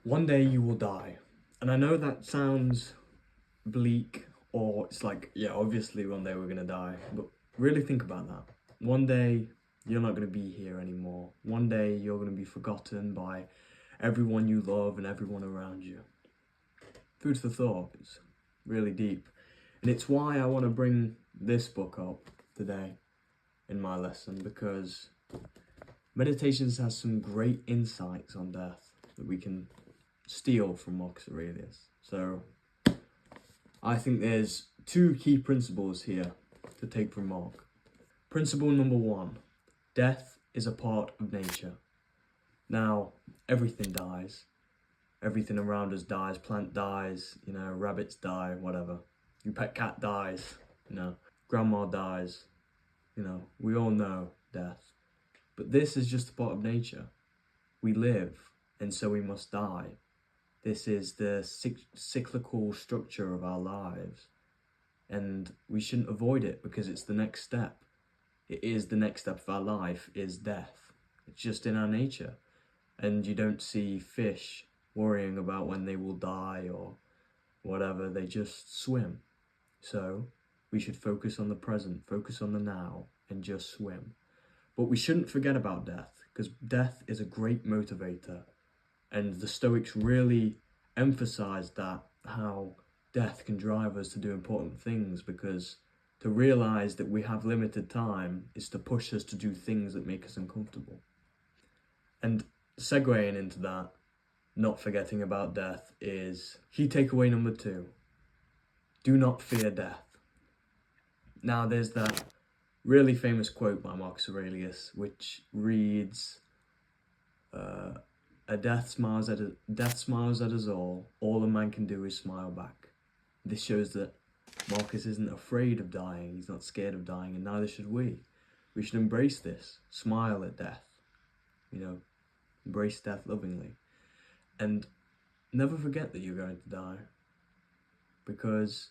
One day you will die. And I know that sounds bleak, or it's like, yeah, obviously one day we're gonna die, but really think about that. One day you're not gonna be here anymore. One day you're gonna be forgotten by everyone you love and everyone around you. Food for thought. It's really deep. And it's why I want to bring this book up today in my lesson, because Meditations has some great insights on death that we can steal from Marcus Aurelius. So I think there's two key principles here to take from Mark. Principle number one, death is a part of nature. Now, everything dies. Everything around us dies. Plant dies, rabbits die, whatever. Your pet cat dies, grandma dies, we all know death. But this is just a part of nature. We live, and so we must die. This is the cyclical structure of our lives, and we shouldn't avoid it because it's the next step. It is the next step of our life, is death. It's just in our nature. And you don't see fish worrying about when they will die or whatever, they just swim. So we should focus on the present, focus on the now, and just swim. But we shouldn't forget about death, because death is a great motivator. And the Stoics really emphasize that, how death can drive us to do important things, because to realize that we have limited time is to push us to do things that make us uncomfortable. And segueing into that, not forgetting about death, is key takeaway number 2. Do not fear death. Now there's that really famous quote by Marcus Aurelius, which reads, death smiles at us all a man can do is smile back. This shows that Marcus isn't afraid of dying, he's not scared of dying, and neither should we. We should embrace this, smile at death, embrace death lovingly. And never forget that you're going to die, because,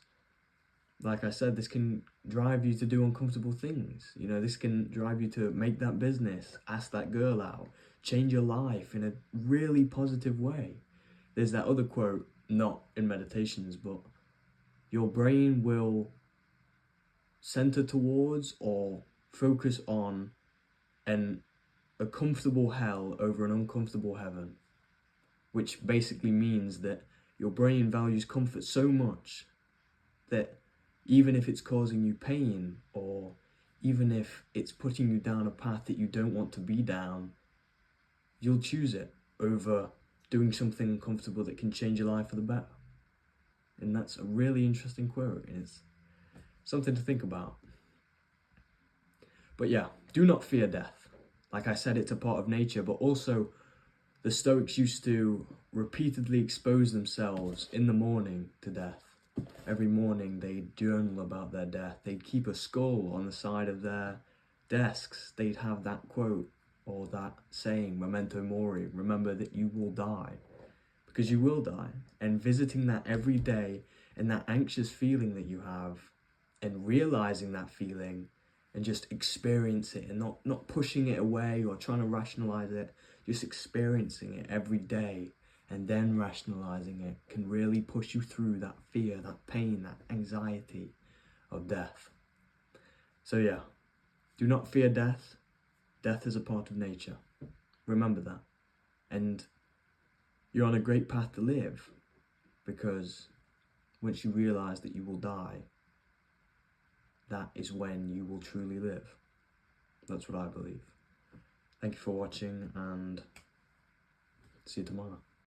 like I said, this can drive you to do uncomfortable things. This can drive you to make that business, ask that girl out, change your life in a really positive way. There's that other quote, not in Meditations, but your brain will center towards or focus on a comfortable hell over an uncomfortable heaven, which basically means that your brain values comfort so much that even if it's causing you pain, or even if it's putting you down a path that you don't want to be down, you'll choose it over doing something uncomfortable that can change your life for the better. And that's a really interesting quote, and it's something to think about. But yeah, do not fear death. Like I said, it's a part of nature, but also the Stoics used to repeatedly expose themselves in the morning to death. Every morning they'd journal about their death. They'd keep a skull on the side of their desks. They'd have that quote or that saying, memento mori, remember that you will die. Because you will die. And visiting that every day, and that anxious feeling that you have, and realizing that feeling, and just experience it, and not pushing it away or trying to rationalize it, just experiencing it every day and then rationalizing it, can really push you through that fear, that pain, that anxiety of death. So yeah, do not fear death. Death is a part of nature. Remember that. And you're on a great path to live, because once you realize that you will die, that is when you will truly live. That's what I believe. Thank you for watching, and see you tomorrow.